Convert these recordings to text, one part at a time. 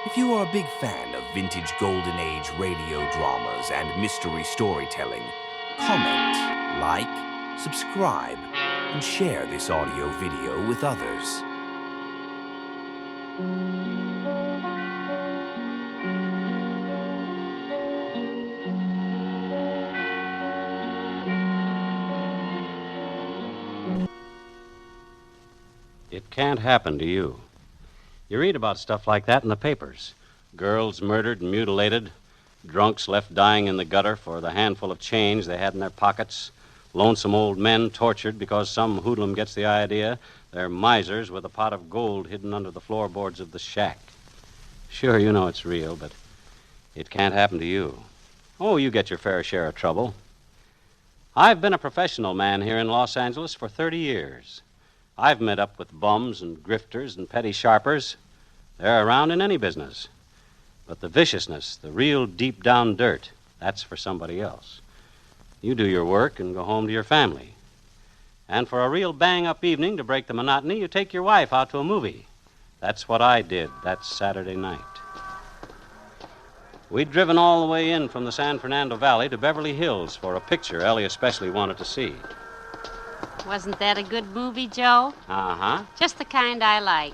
If you are a big fan of vintage Golden Age radio dramas and mystery storytelling, comment, like, subscribe, and share this audio video with others. It can't happen to you. You read about stuff like that in the papers. Girls murdered and mutilated, drunks left dying in the gutter for the handful of change they had in their pockets, lonesome old men tortured because some hoodlum gets the idea they're misers with a pot of gold hidden under the floorboards of the shack. Sure, you know it's real, but it can't happen to you. Oh, you get your fair share of trouble. I've been a professional man here in Los Angeles for 30 years. I've met up with bums and grifters and petty sharpers. They're around in any business. But the viciousness, the real deep-down dirt, that's for somebody else. You do your work and go home to your family. And for a real bang-up evening to break the monotony, you take your wife out to a movie. That's what I did that Saturday night. We'd driven all the way in from the San Fernando Valley to Beverly Hills for a picture Ellie especially wanted to see. Wasn't that a good movie, Joe? Uh-huh. Just the kind I like.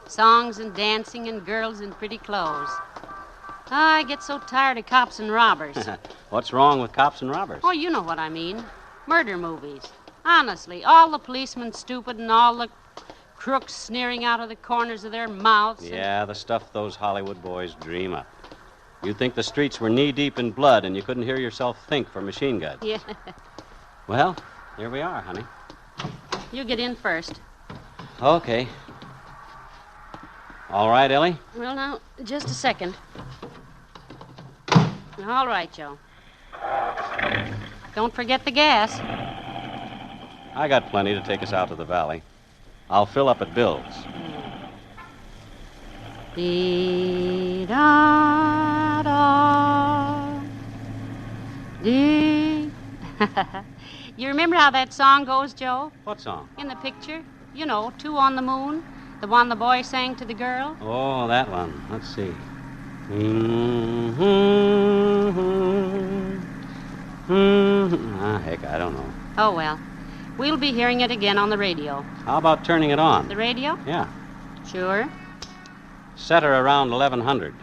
Songs and dancing and girls in pretty clothes. Oh, I get so tired of cops and robbers. What's wrong with cops and robbers? Oh, you know what I mean. Murder movies. Honestly, all the policemen stupid and all the crooks sneering out of the corners of their mouths. Yeah, the stuff those Hollywood boys dream up. You'd think the streets were knee-deep in blood and you couldn't hear yourself think for machine guns. Yeah. Well, here we are, honey. You get in first. Okay. All right, Ellie? Well, now, just a second. All right, Joe. Don't forget the gas. I got plenty to take us out to the valley. I'll fill up at Bill's. Dee-da-da. Dee. You remember how that song goes, Joe? What song? In the picture. You know, Two on the Moon. The one the boy sang to the girl. Oh, that one. Let's see. Heck, I don't know. Oh, well. We'll be hearing it again on the radio. How about turning it on? The radio? Yeah. Sure. Set her around 1100.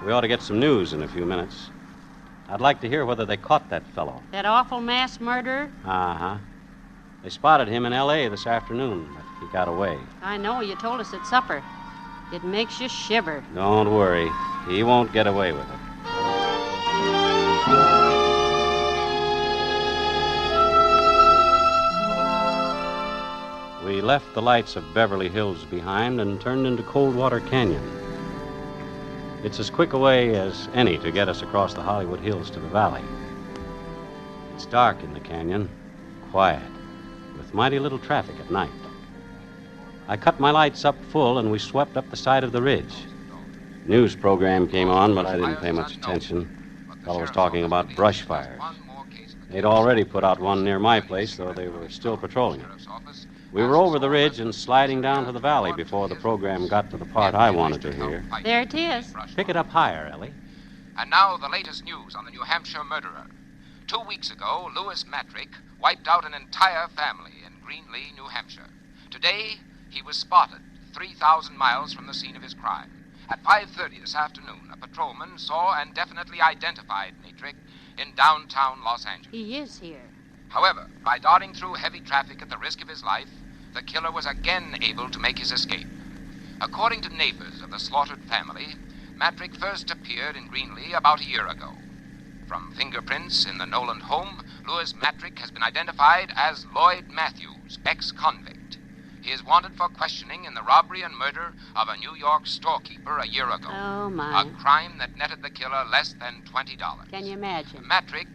We ought to get some news in a few minutes. I'd like to hear whether they caught that fellow. That awful mass murderer? Uh-huh. They spotted him in L.A. this afternoon, but he got away. I know. You told us at supper. It makes you shiver. Don't worry. He won't get away with it. We left the lights of Beverly Hills behind and turned into Coldwater Canyon. It's as quick a way as any to get us across the Hollywood Hills to the valley. It's dark in the canyon, quiet, with mighty little traffic at night. I cut my lights up full and we swept up the side of the ridge. News program came on, but I didn't pay much attention. The fellow was talking about brush fires. They'd already put out one near my place, though they were still patrolling it. We were over the ridge and sliding down to the valley before the program got to the part I wanted to hear. There it is. Pick it up higher, Ellie. And now the latest news on the New Hampshire murderer. 2 weeks ago, Louis Matrick wiped out an entire family in Greenlee, New Hampshire. Today, he was spotted 3,000 miles from the scene of his crime. At 5:30 this afternoon, a patrolman saw and definitely identified Matrick in downtown Los Angeles. He is here. However, by darting through heavy traffic at the risk of his life, the killer was again able to make his escape. According to neighbors of the slaughtered family, Matrick first appeared in Greenlee about a year ago. From fingerprints in the Noland home, Louis Matrick has been identified as Lloyd Matthews, ex-convict. He is wanted for questioning in the robbery and murder of a New York storekeeper a year ago. Oh, my. A crime that netted the killer less than $20. Can you imagine? Matrick,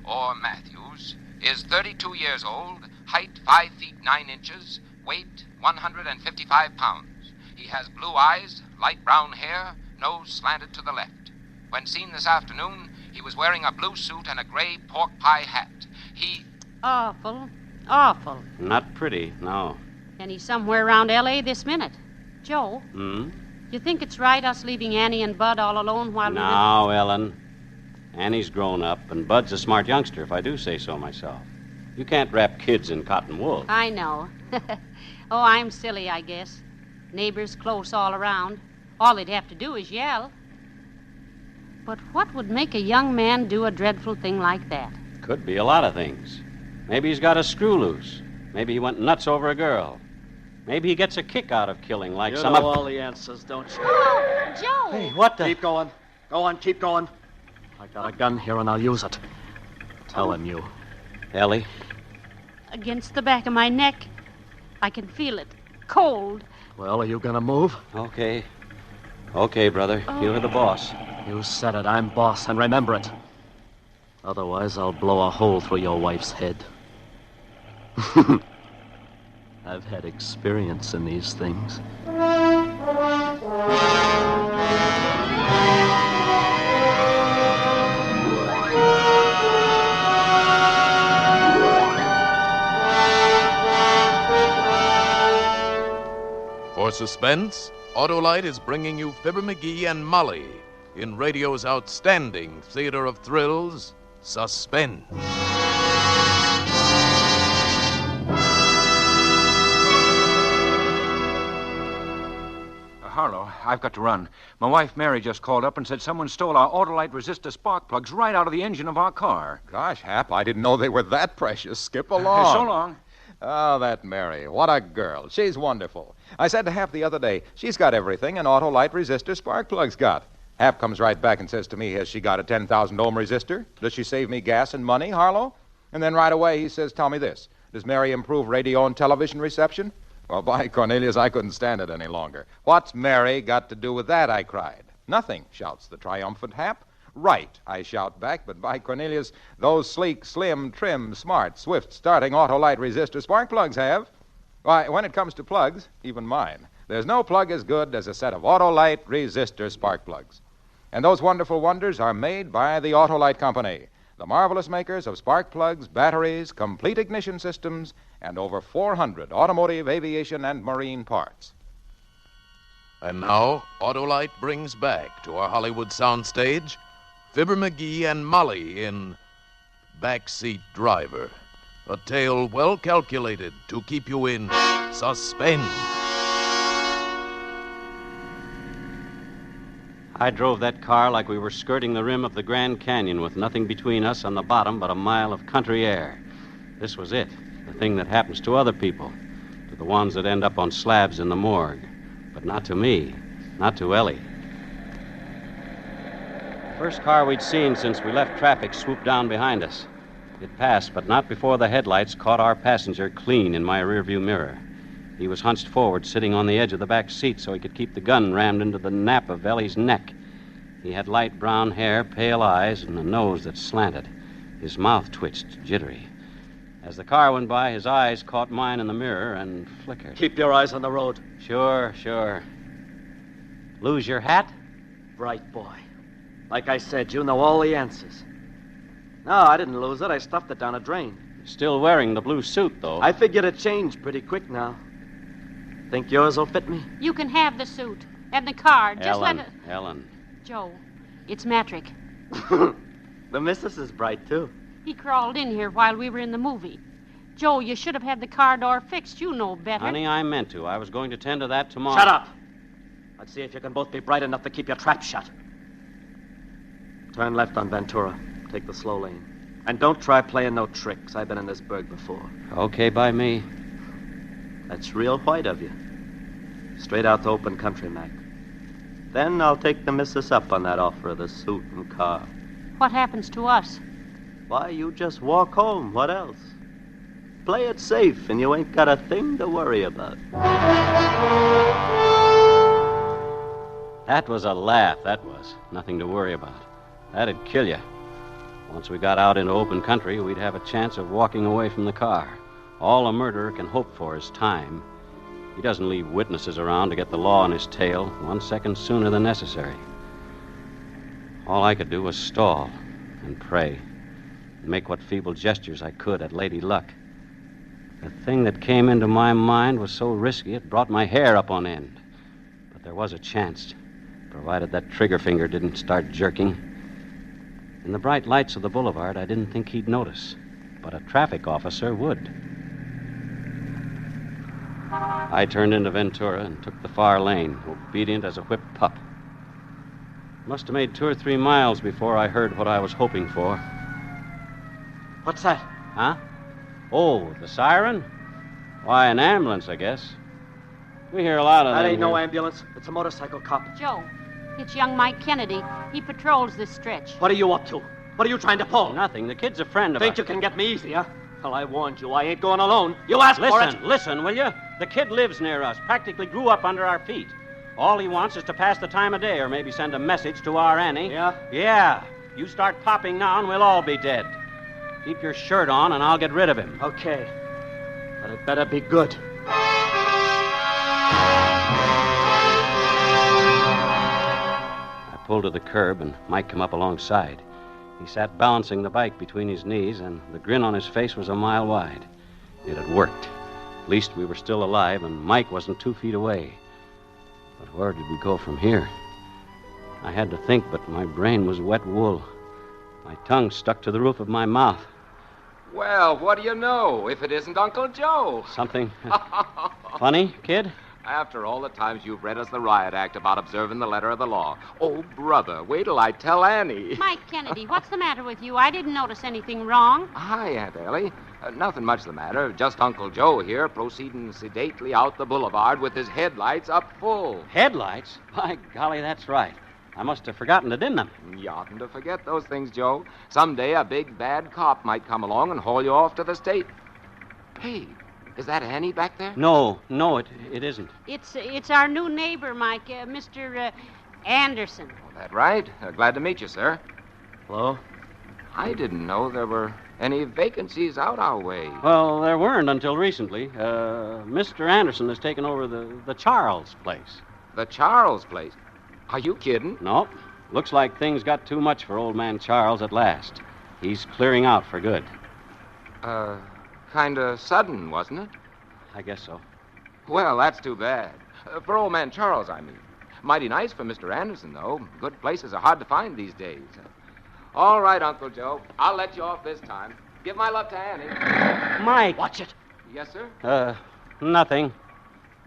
or Matthews, is 32 years old, height 5 feet 9 inches, weight 155 pounds. He has blue eyes, light brown hair, nose slanted to the left. When seen this afternoon, he was wearing a blue suit and a gray pork pie hat. He... Awful. Awful. Not pretty, no. And he's somewhere around L.A. this minute. Joe, You think it's right, us leaving Annie and Bud all alone while Now, Ellen. Annie's grown up, and Bud's a smart youngster, if I do say so myself. You can't wrap kids in cotton wool. I know. Oh, I'm silly, I guess. Neighbors close all around. All they'd have to do is yell. But what would make a young man do a dreadful thing like that? Could be a lot of things. Maybe he's got a screw loose. Maybe he went nuts over a girl. Maybe he gets a kick out of killing like You some know of... all the answers, don't you? Oh, Joe! Hey, what the... Keep going. Go on, keep going. I got a gun here and I'll use it. Tell him you. Ellie? Against the back of my neck. I can feel it. Cold. Well, are you gonna move? Okay. Okay, brother. You're the boss. You said it. I'm boss, and remember it. Otherwise, I'll blow a hole through your wife's head. I've had experience in these things. For Suspense, Autolite is bringing you Fibber McGee and Molly in radio's outstanding theater of thrills, Suspense. Harlow, I've got to run. My wife Mary just called up and said someone stole our Autolite resistor spark plugs right out of the engine of our car. Gosh, Hap, I didn't know they were that precious. Skip along. So long. Oh, that Mary. What a girl. She's wonderful. I said to Hap the other day, she's got everything an Autolite resistor spark plug's got. Hap comes right back and says to me, has she got a 10,000 ohm resistor? Does she save me gas and money, Harlow? And then right away he says, tell me this. Does Mary improve radio and television reception? Well, by Cornelius, I couldn't stand it any longer. What's Mary got to do with that, I cried. Nothing, shouts the triumphant Hap. Right, I shout back, but by Cornelius, those sleek, slim, trim, smart, swift, starting Autolite resistor spark plugs have. Why, when it comes to plugs, even mine, there's no plug as good as a set of Autolite resistor spark plugs. And those wonderful wonders are made by the Autolite Company, the marvelous makers of spark plugs, batteries, complete ignition systems, and over 400 automotive, aviation, and marine parts. And now, Autolite brings back to our Hollywood soundstage Fibber McGee and Molly in Backseat Driver, a tale well calculated to keep you in suspense. I drove that car like we were skirting the rim of the Grand Canyon with nothing between us on the bottom but a mile of country air. This was it, the thing that happens to other people, to the ones that end up on slabs in the morgue. But not to me, not to Ellie. The first car we'd seen since we left traffic swooped down behind us. It passed, but not before the headlights caught our passenger clean in my rearview mirror. He was hunched forward, sitting on the edge of the back seat so he could keep the gun rammed into the nape of Ellie's neck. He had light brown hair, pale eyes, and a nose that slanted. His mouth twitched, jittery. As the car went by, his eyes caught mine in the mirror and flickered. Keep your eyes on the road. Sure. Lose your hat? Bright boy. Like I said, you know all the answers. No, I didn't lose it. I stuffed it down a drain. Still wearing the blue suit, though. I figured it changed pretty quick now. Think yours will fit me? You can have the suit and the car. Just let it... Ellen. Joe, it's Matrick. The missus is bright, too. He crawled in here while we were in the movie. Joe, you should have had the car door fixed. You know better. Honey, I meant to. I was going to tend to that tomorrow. Shut up! Let's see if you can both be bright enough to keep your trap shut. Turn left on Ventura. Take the slow lane. And don't try playing no tricks. I've been in this burg before. Okay by me. That's real white of you. Straight out to open country, Mac. Then I'll take the missus up on that offer of the suit and car. What happens to us? Why, you just walk home. What else? Play it safe, and you ain't got a thing to worry about. That was a laugh, that was. Nothing to worry about. That'd kill you. Once we got out into open country, we'd have a chance of walking away from the car. All a murderer can hope for is time. He doesn't leave witnesses around to get the law on his tail 1 second sooner than necessary. All I could do was stall and pray and make what feeble gestures I could at Lady Luck. The thing that came into my mind was so risky it brought my hair up on end. But there was a chance, provided that trigger finger didn't start jerking. In the bright lights of the boulevard, I didn't think he'd notice, but a traffic officer would. I turned into Ventura and took the far lane, obedient as a whipped pup. Must have made 2 or 3 miles before I heard what I was hoping for. What's that? Huh? Oh, the siren? Why, an ambulance, I guess. We hear a lot of them. That ain't no here. ambulance. It's a motorcycle cop. Joe, it's young Mike Kennedy. He patrols this stretch. What are you up to? What are you trying to pull? Nothing. The kid's a friend of Think ours. you can get me easy, huh? Well, I warned you. I ain't going alone. You asked for it. Listen, will you? The kid lives near us, practically grew up under our feet. All he wants is to pass the time of day or maybe send a message to our Annie. Yeah? Yeah. You start popping now and we'll all be dead. Keep your shirt on and I'll get rid of him. Okay. But it better be good. I pulled to the curb and Mike came up alongside. He sat balancing the bike between his knees, and the grin on his face was a mile wide. It had worked. At least we were still alive, and Mike wasn't 2 feet away. But where did we go from here? I had to think, but my brain was wet wool. My tongue stuck to the roof of my mouth. Well, what do you know if it isn't Uncle Joe? Something funny, kid? After all the times you've read us the riot act about observing the letter of the law. Oh, brother, wait till I tell Annie. Mike Kennedy, what's the matter with you? I didn't notice anything wrong. Hi, Aunt Ellie. Nothing much the matter. Just Uncle Joe here proceeding sedately out the boulevard with his headlights up full. Headlights? By golly, that's right. I must have forgotten it, didn't I? You oughtn't to forget those things, Joe. Someday a big, bad cop might come along and haul you off to the state. Hey, is that Annie back there? No, it isn't. It's our new neighbor, Mike, Mr. Anderson. Oh, that right? Glad to meet you, sir. Hello? I didn't know there were any vacancies out our way. Well, there weren't until recently. Mr. Anderson has taken over the Charles place. The Charles place? Are you kidding? No. Looks like things got too much for old man Charles at last. He's clearing out for good. Kind of sudden, wasn't it? I guess so. Well, that's too bad. For old man Charles, I mean. Mighty nice for Mr. Anderson, though. Good places are hard to find these days. All right, Uncle Joe. I'll let you off this time. Give my love to Annie. Mike! Watch it. Yes, sir? Nothing.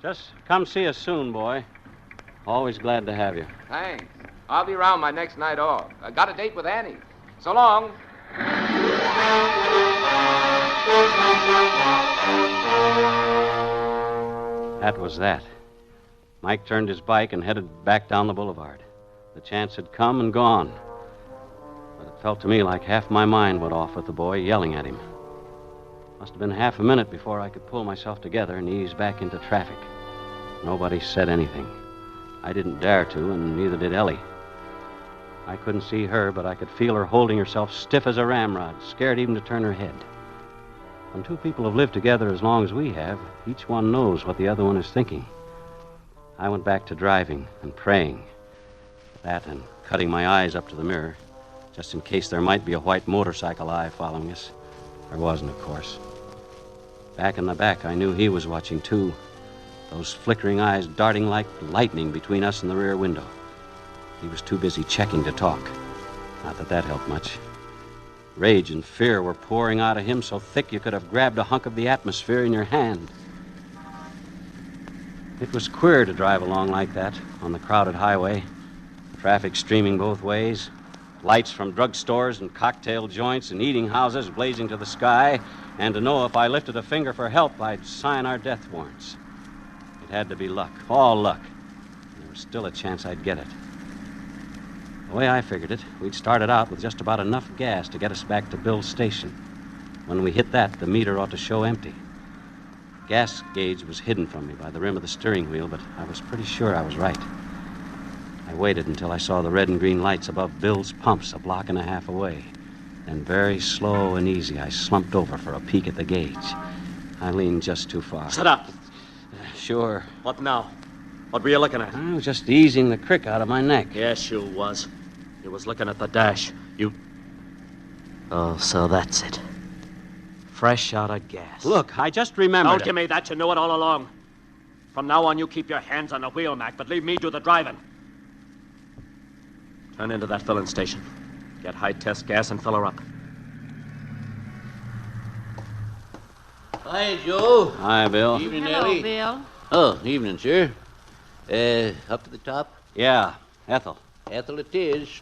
Just come see us soon, boy. Always glad to have you. Thanks. I'll be around my next night off. I got a date with Annie. So long. That was that. Mike turned his bike and headed back down the boulevard. The chance had come and gone. But it felt to me like half my mind went off with the boy yelling at him. Must have been half a minute before I could pull myself together and ease back into traffic. Nobody said anything. I didn't dare to, and neither did Ellie. I couldn't see her, but I could feel her holding herself stiff as a ramrod, scared even to turn her head. When two people have lived together as long as we have, each one knows what the other one is thinking. I went back to driving and praying. That and cutting my eyes up to the mirror, just in case there might be a white motorcycle eye following us. There wasn't, of course. Back in the back, I knew he was watching, too. Those flickering eyes darting like lightning between us and the rear window. He was too busy checking to talk. Not that that helped much. Rage and fear were pouring out of him so thick you could have grabbed a hunk of the atmosphere in your hand. It was queer to drive along like that on the crowded highway. Traffic streaming both ways. Lights from drugstores and cocktail joints and eating houses blazing to the sky. And to know if I lifted a finger for help, I'd sign our death warrants. It had to be luck, all luck. There was still a chance I'd get it. The way I figured it, we'd started out with just about enough gas to get us back to Bill's station. When we hit that, the meter ought to show empty. Gas gauge was hidden from me by the rim of the steering wheel, but I was pretty sure I was right. I waited until I saw the red and green lights above Bill's pumps a block and a half away. Then very slow and easy, I slumped over for a peek at the gauge. I leaned just too far. Shut up. Sure. What now? What were you looking at? I was just easing the crick out of my neck. Yes, you was. You was looking at the dash. Oh, so that's it. Fresh out of gas. Look, I just remembered. Don't give me that. You knew it all along. From now on, you keep your hands on the wheel, Mac, but leave me do the driving. Turn into that filling station. Get high-test gas and fill her up. Hi, Joe. Hi, Bill. Evening, Hello, Ellie. Bill. Oh, evening, sir. Up to the top? Yeah, Ethel. Ethel it is.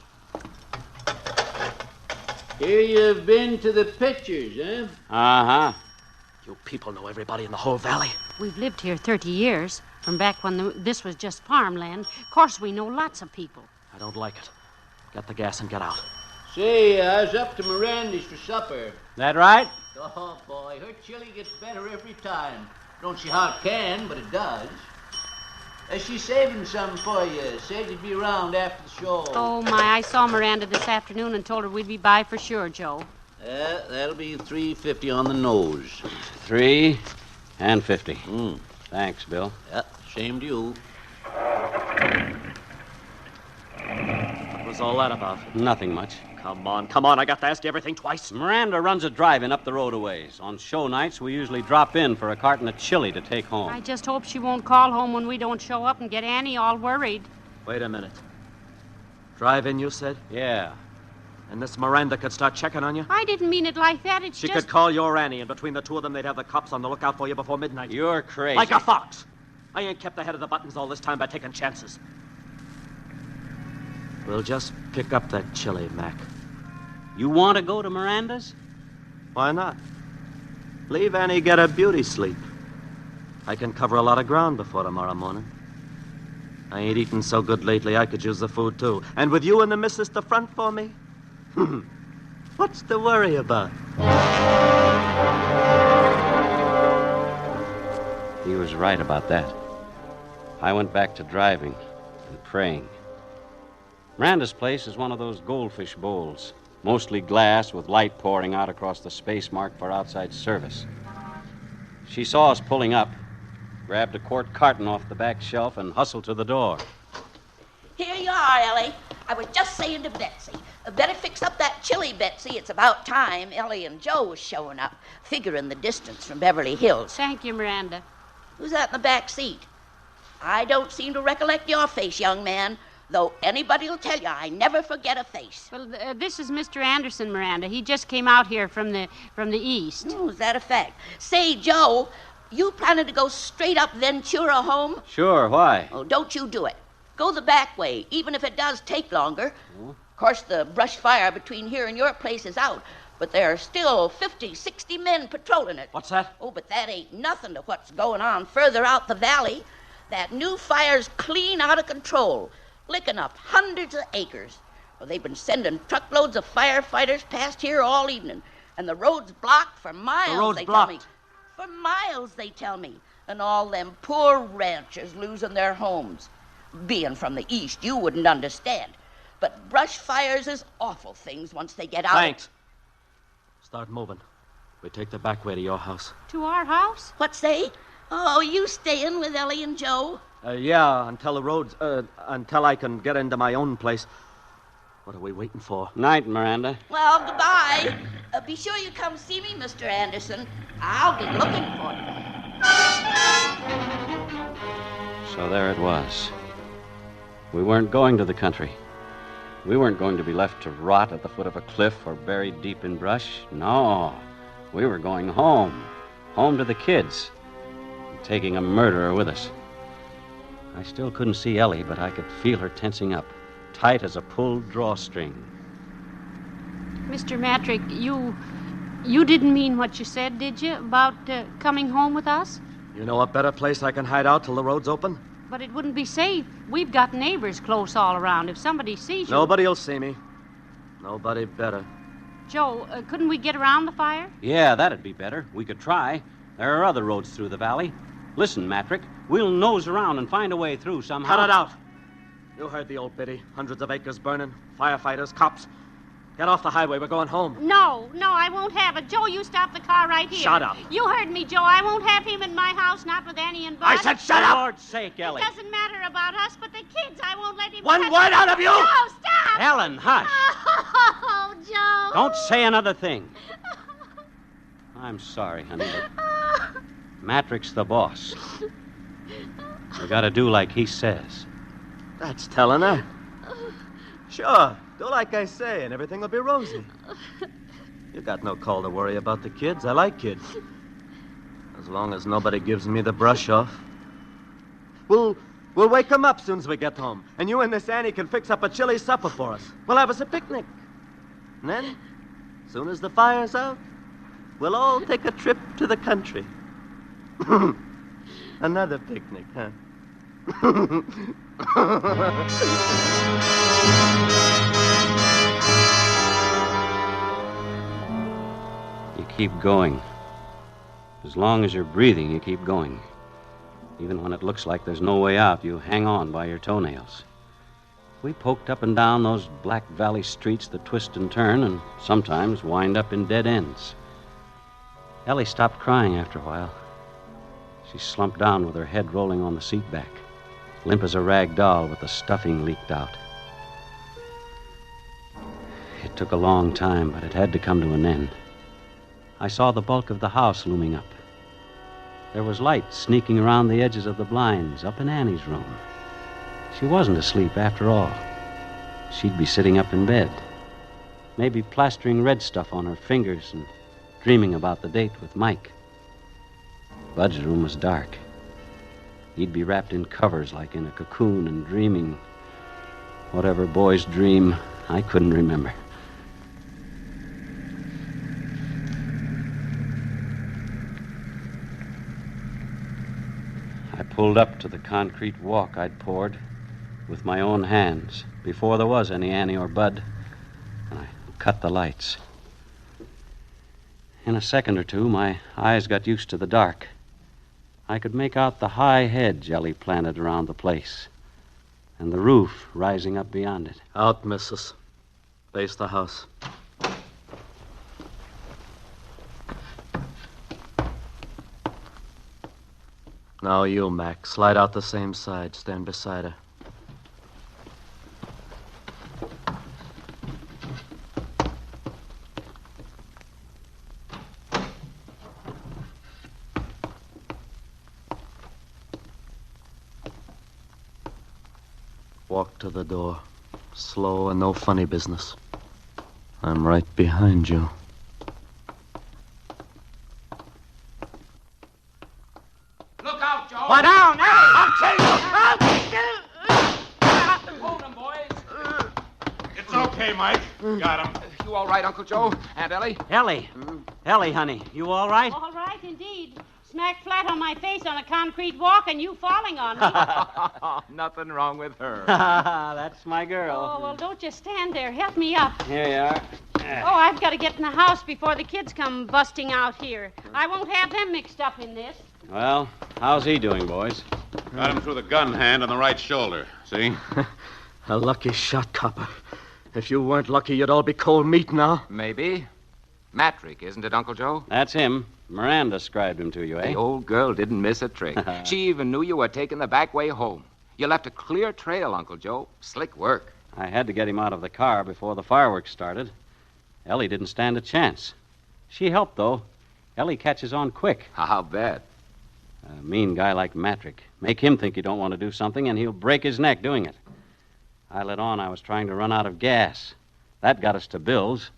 Here you've been to the pictures, eh? Uh-huh. You people know everybody in the whole valley. We've lived here 30 years, from back when this was just farmland. Of course, we know lots of people. I don't like it. Get the gas and get out. Say, I was up to Miranda's for supper. That right? Oh, boy, her chili gets better every time. Don't see how it can, but it does. She's saving some for you. Said you'd be around after the show. Oh, my, I saw Miranda this afternoon and told her we'd be by for sure, Joe. That'll be $3.50 on the nose. 3 and 50. Mm. Thanks, Bill. Same to you. What was all that about? Nothing much. Come on. I got to ask you everything twice. Miranda runs a drive-in up the road a ways. On show nights, we usually drop in for a carton of chili to take home. I just hope she won't call home when we don't show up and get Annie all worried. Wait a minute. Drive-in, you said? Yeah. And this Miranda could start checking on you? I didn't mean it like that. It's She just... could call your Annie, and between the two of them, they'd have the cops on the lookout for you before midnight. You're crazy. Like a fox. I ain't kept ahead of the buttons all this time by taking chances. We'll just pick up that chili, Mac. You want to go to Miranda's? Why not? Leave Annie get a beauty sleep. I can cover a lot of ground before tomorrow morning. I ain't eaten so good lately, I could use the food, too. And with you and the missus to front for me, what's to worry about? He was right about that. I went back to driving and praying. Miranda's place is one of those goldfish bowls, mostly glass with light pouring out across the space marked for outside service. She saw us pulling up, grabbed a quart carton off the back shelf, and hustled to the door. Here you are, Ellie. I was just saying to Betsy. Better fix up that chili, Betsy. It's about time Ellie and Joe was showing up, figuring the distance from Beverly Hills. Thank you, Miranda. Who's that in the back seat? I don't seem to recollect your face, young man, though anybody'll tell you I never forget a face. Well, this is Mr. Anderson, Miranda. He just came out here from the east. Oh, is that a fact? Say, Joe, you planning to go straight up Ventura home? Sure, why? Oh, don't you do it. Go the back way, even if it does take longer. Of course, the brush fire between here and your place is out, but there are still 50, 60 men patrolling it. What's that? Oh, but that ain't nothing to what's going on further out the valley. That new fire's clean out of control, licking up hundreds of acres. Well, they've been sending truckloads of firefighters past here all evening, and the road's blocked for miles, The road's they blocked. tell me. For miles, they tell me. And all them poor ranchers losing their homes. Being from the east, you wouldn't understand. But brush fires is awful things once they get out. Thanks. Start moving. We take the back way to your house. To our house? What say? Oh, you staying with Ellie and Joe? Yeah, until the roads, until I can get into my own place. What are we waiting for? Night, Miranda. Well, goodbye. Be sure you come see me, Mr. Anderson. I'll be looking for you. So there it was. We weren't going to the country. We weren't going to be left to rot at the foot of a cliff or buried deep in brush. No, we were going home. Home to the kids. And taking a murderer with us. I still couldn't see Ellie, but I could feel her tensing up, tight as a pulled drawstring. Mr. Matrick, you didn't mean what you said, did you, about coming home with us? You know a better place I can hide out till the road's open? But it wouldn't be safe. We've got neighbors close all around. If somebody sees you... Nobody'll see me. Nobody better. Joe, couldn't we get around the fire? Yeah, that'd be better. We could try. There are other roads through the valley. Listen, Matrick, we'll nose around and find a way through somehow. Cut it out. You heard the old biddy. Hundreds of acres burning. Firefighters, cops. Get off the highway. We're going home. No, I won't have it. Joe, you stop the car right here. Shut up. You heard me, Joe. I won't have him in my house, not with Annie and Bud. I said shut up! For Lord's sake, Ellie. It doesn't matter about us, but the kids, I won't let him... One word out of you! Joe, stop! Ellen, hush. Oh, Joe. Don't say another thing. I'm sorry, honey, but Matrick's the boss. You gotta do like he says. That's telling her. Sure, do like I say, and everything will be rosy. You got no call to worry about the kids. I like kids. As long as nobody gives me the brush off. We'll wake them up soon as we get home, and you and this Annie can fix up a chilly supper for us. We'll have us a picnic. And then, as soon as the fire's out, we'll all take a trip to the country. Another picnic, huh? You keep going. As long as you're breathing, you keep going. Even when it looks like there's no way out, you hang on by your toenails. We poked up and down those Black Valley streets that twist and turn and sometimes wind up in dead ends. Ellie stopped crying after a while. She slumped down with her head rolling on the seat back, limp as a rag doll with the stuffing leaked out. It took a long time, but it had to come to an end. I saw the bulk of the house looming up. There was light sneaking around the edges of the blinds up in Annie's room. She wasn't asleep after all. She'd be sitting up in bed, maybe plastering red stuff on her fingers and dreaming about the date with Mike. Bud's room was dark. He'd be wrapped in covers like in a cocoon and dreaming whatever boys dream. I couldn't remember. I pulled up to the concrete walk I'd poured with my own hands before there was any Annie or Bud, and I cut the lights. In a second or two, my eyes got used to the dark. I could make out the high hedge Ellie planted around the place and the roof rising up beyond it. Out, missus. Face the house. Now you, Mac. Slide out the same side. Stand beside her. Walk to the door. Slow and no funny business. I'm right behind you. Look out, Joe! Lie down! I'll take you! Hold him, boys. It's okay, Mike. Got him. You all right, Uncle Joe? Aunt Ellie? Ellie! Ellie, honey, you all right? All right, indeed. Smacked flat on my face on a concrete walk and you falling on me. Nothing wrong with her. That's my girl. Oh, well, don't you stand there. Help me up. Here you are. Oh, I've got to get in the house before the kids come busting out here. I won't have them mixed up in this. Well, how's he doing, boys? Got him through the gun hand on the right shoulder. See? A lucky shot, copper. If you weren't lucky, you'd all be cold meat now. Maybe. Matrick, isn't it, Uncle Joe? That's him. Miranda described him to you, eh? The old girl didn't miss a trick. She even knew you were taking the back way home. You left a clear trail, Uncle Joe. Slick work. I had to get him out of the car before the fireworks started. Ellie didn't stand a chance. She helped, though. Ellie catches on quick. I'll bet. A mean guy like Matrick. Make him think you don't want to do something, and he'll break his neck doing it. I let on I was trying to run out of gas. That got us to Bill's.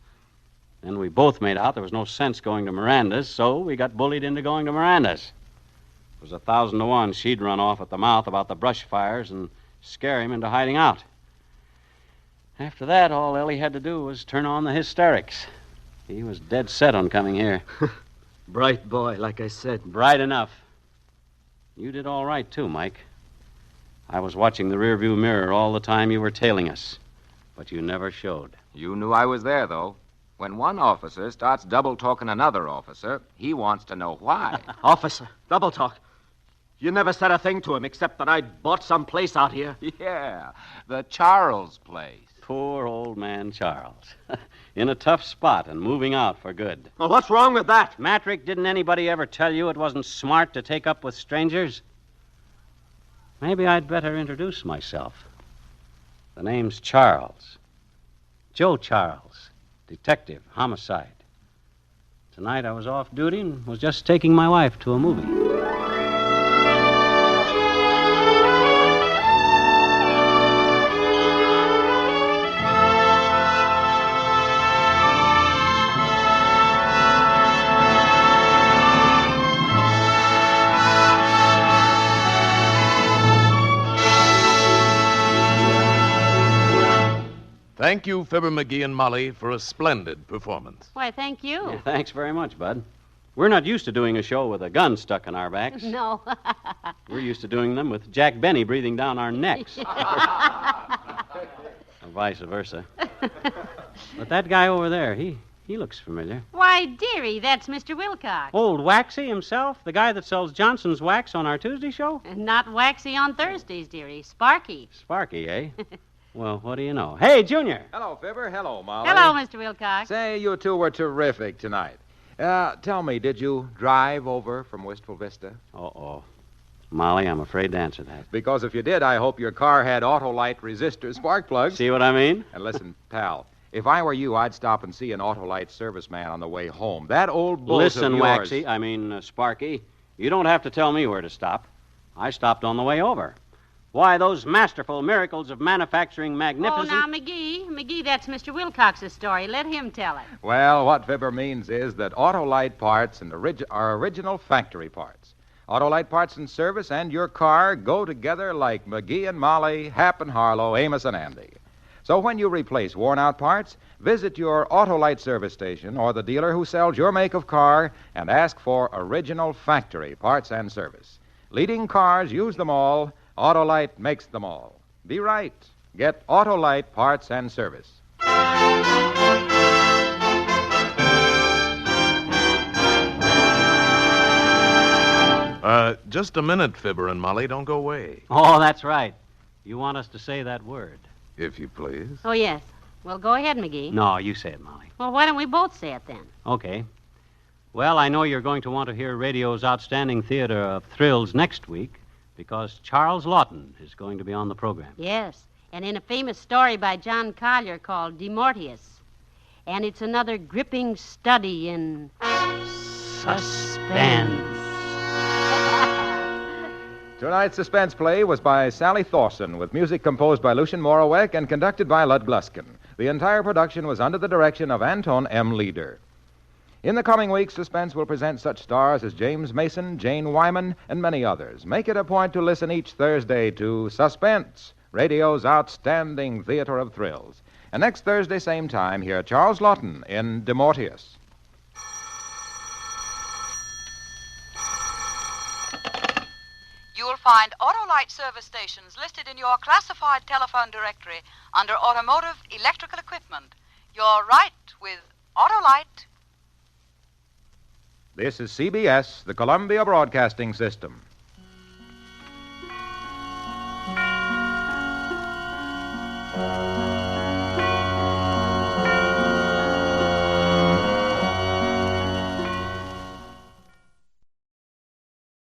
Then we both made out there was no sense going to Miranda's, so we got bullied into going to Miranda's. It was 1,000 to 1 she'd run off at the mouth about the brush fires and scare him into hiding out. After that, all Ellie had to do was turn on the hysterics. He was dead set on coming here. Bright boy, like I said. Bright enough. You did all right, too, Mike. I was watching the rearview mirror all the time you were tailing us, but you never showed. You knew I was there, though. When one officer starts double-talking another officer, he wants to know why. Officer, double talk. You never said a thing to him except that I'd bought some place out here. Yeah, the Charles place. Poor old man Charles. In a tough spot and moving out for good. Well, what's wrong with that? Matrick, didn't anybody ever tell you it wasn't smart to take up with strangers? Maybe I'd better introduce myself. The name's Charles. Joe Charles. Detective, homicide. Tonight I was off duty and was just taking my wife to a movie. Thank you, Fibber McGee and Molly, for a splendid performance. Why, thank you. Yeah, thanks very much, Bud. We're not used to doing a show with a gun stuck in our backs. No. We're used to doing them with Jack Benny breathing down our necks. Or vice versa. But that guy over there, he looks familiar. Why, dearie, that's Mr. Wilcox. Old Waxy himself? The guy that sells Johnson's wax on our Tuesday show? Not Waxy on Thursdays, dearie. Sparky. Sparky, eh? Well, what do you know? Hey, Junior. Hello, Fibber. Hello, Molly. Hello, Mr. Wilcox. Say, you two were terrific tonight. Tell me, did you drive over from Wistful Vista? Uh-oh. Molly, I'm afraid to answer that. Because if you did, I hope your car had Autolite resistor spark plugs. See what I mean? And listen, pal, if I were you, I'd stop and see an Autolite serviceman on the way home. That old bull Listen, of yours... Waxy, Sparky, you don't have to tell me where to stop. I stopped on the way over. Why, those masterful miracles of manufacturing magnificent... Oh, now, McGee, that's Mr. Wilcox's story. Let him tell it. Well, what Fibber means is that Autolite parts are original factory parts. Autolite parts and service and your car go together like McGee and Molly, Hap and Harlow, Amos and Andy. So when you replace worn-out parts, visit your Autolite service station or the dealer who sells your make of car and ask for original factory parts and service. Leading cars use them all. Autolite makes them all. Be right. Get Autolite parts and service. Just a minute, Fibber and Molly. Don't go away. Oh, that's right. You want us to say that word. If you please. Oh, yes. Well, go ahead, McGee. No, you say it, Molly. Well, why don't we both say it then? Okay. Well, I know you're going to want to hear radio's outstanding theater of thrills next week because Charles Lawton is going to be on the program. Yes, and in a famous story by John Collier called De Mortuis. And it's another gripping study in... suspense. Tonight's suspense play was by Sally Thorson, with music composed by Lucien Morawek and conducted by Lud Gluskin. The entire production was under the direction of Anton M. Leader. In the coming weeks, Suspense will present such stars as James Mason, Jane Wyman, and many others. Make it a point to listen each Thursday to Suspense, radio's outstanding theater of thrills. And next Thursday, same time, hear Charles Lawton in De Mortuis. You will find Autolite service stations listed in your classified telephone directory under Automotive Electrical Equipment. You're right with Autolite. This is CBS, the Columbia Broadcasting System.